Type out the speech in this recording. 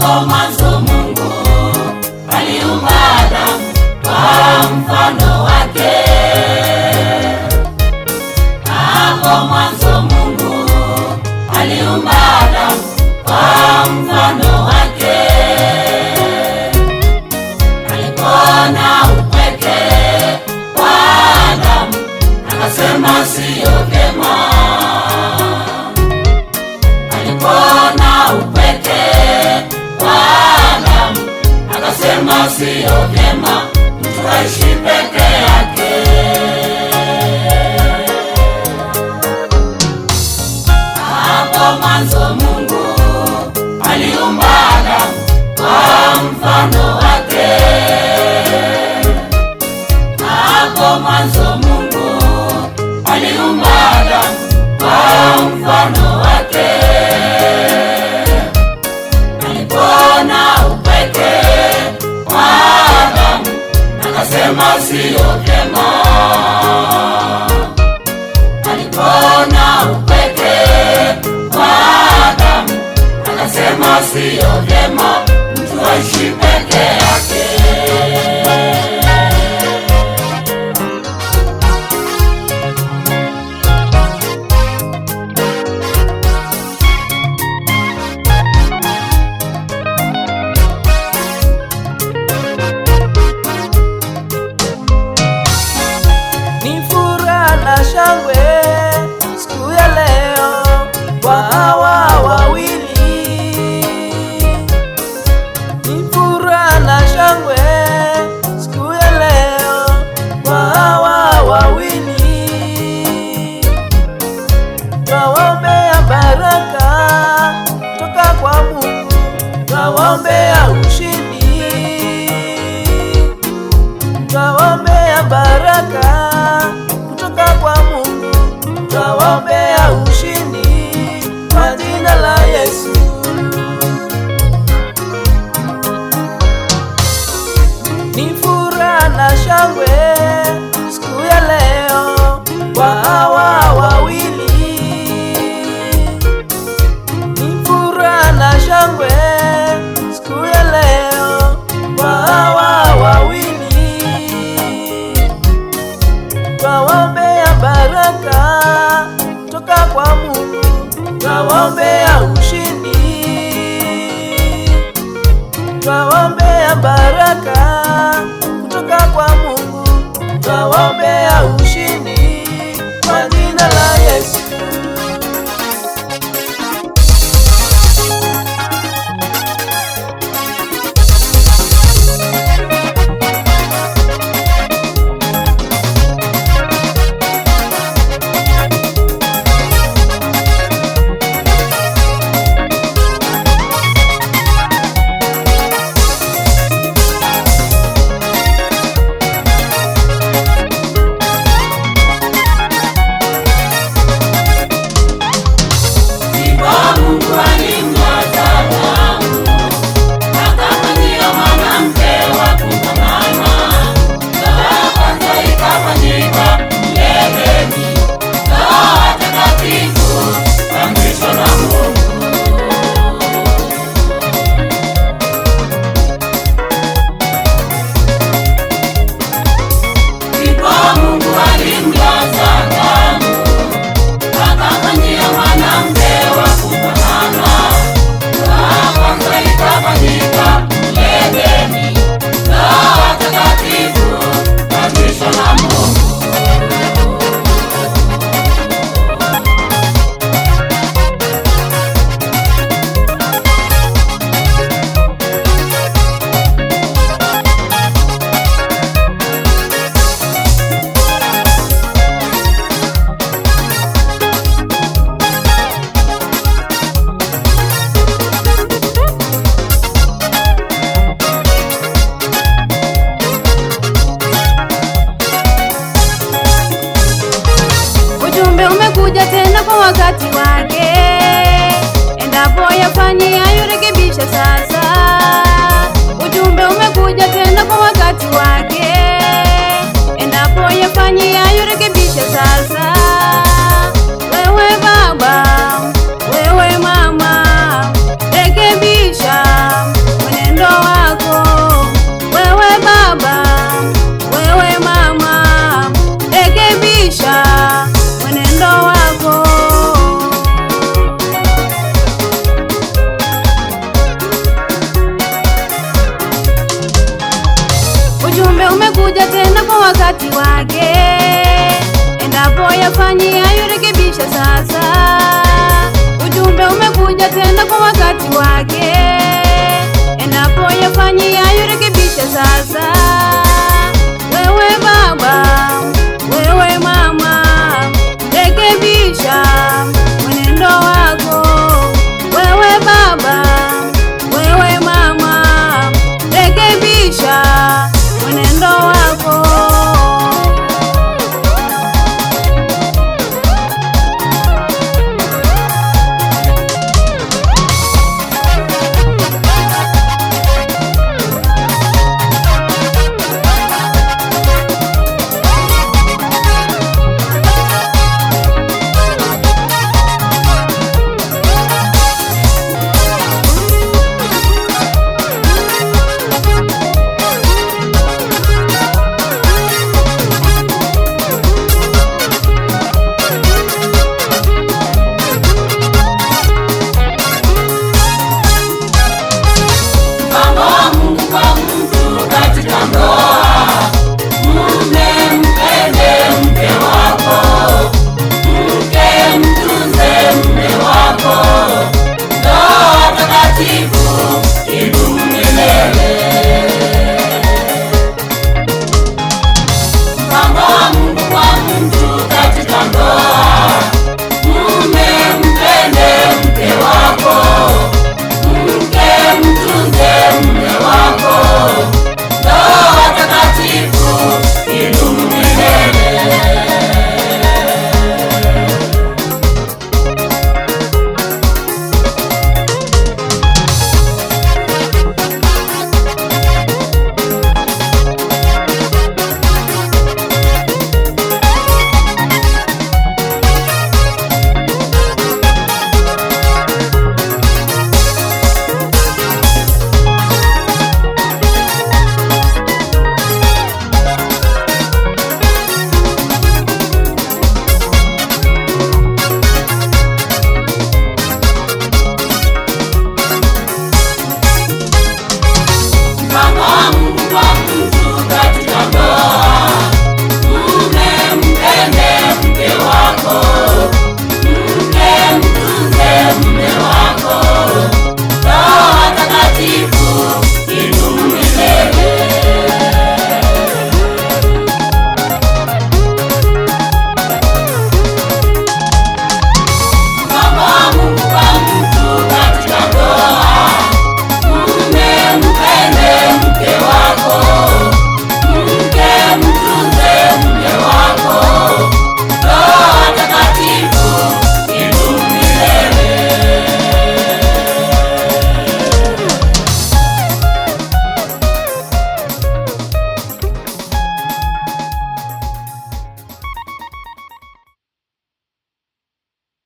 Hapo mwanzo Mungu aliumba Adamu kwa mfano wake. Hapo mwanzo Mungu aliumba Adamu kwa mfano wake. Alipoona upweke wa Adamu akasema siyo vyema. Alipoona upweke wa Adamu akasema siyo vyema mtu aishi peke yake. Hapo mwanzo Mungu aliumba Adamu kwa mfano wake. Hapo mwanzo Mungu aliumba Adamu kwa mfano wake. Alipoona upweke wa Adamu akasema siyo vyema. Alipoona upweke wa Adamu akasema siyo vyema mtu aishi peke yake. Shangwe siku ya leo kwa hawa wawili, ni furaha na shangwe siku ya leo kwa hawa wawili. Twawaombea baraka toka kwa Mungu, twawaombea ushindi, twawaombea baraka kwa Mungu, twawaombea ushindi kwa jina la Yesu. Ni furaha na shangwe siku ya leo kwa hawa wawili, ni furaha na shangwe siku ya leo kwa hawa wawili. Twawaombea baraka toka kwa Mungu, twawaombea ushindi, twawaombea baraka kutoka kwa Mungu, twawaombea ushindi kwa jina la Yesu. Umekuja tena kwa wakati wake, endapo yafanyiayo rekebisha sasa. Ujumbe umekuja tena kwa wakati wake, endapo yafanyiayo rekebisha sasa. Wewe baba, wewe mama, rekebisha. umekuja tena kwa wakati wake.